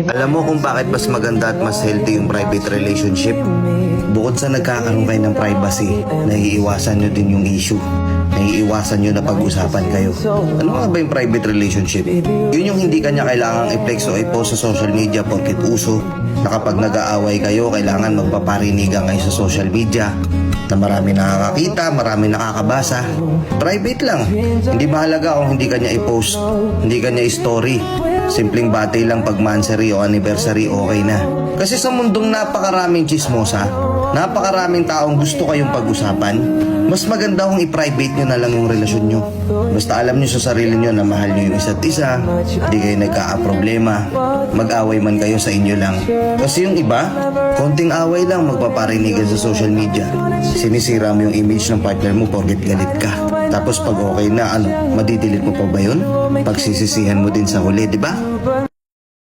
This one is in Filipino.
Alam mo kung bakit mas maganda at mas healthy yung private relationship? Bukod sa nagkakaroon kayo ng privacy, naiiwasan nyo din yung issue. Naiiwasan nyo na pag-usapan kayo. Ano nga ba yung private relationship? Yun yung hindi kanya kailangang i-flex o i-post sa social media porket uso. Na kapag nag-aaway kayo, kailangan magpaparinigan kayo sa social media. Na marami nakakakita, marami nakakabasa. Private lang. Hindi mahalaga kung hindi kanya i-post, hindi kanya i-story. Simpleng batay lang pag monthsary o anniversary, okay na. Kasi sa mundong napakaraming chismosa, napakaraming taong gusto kayong pag-usapan, mas maganda kung i-private nyo na lang yung relasyon nyo. Basta alam nyo sa sarili nyo na mahal nyo yung isa't isa, hindi kayo nagkakaproblema, mag-away man kayo sa inyo lang. Kasi yung iba, konting away lang magpaparinigan sa social media. Sinisira mo yung image ng partner mo porket galit ka. Tapos pag okay na, madidelete mo pa ba yun? Pagsisisihan mo din sa huli, di ba?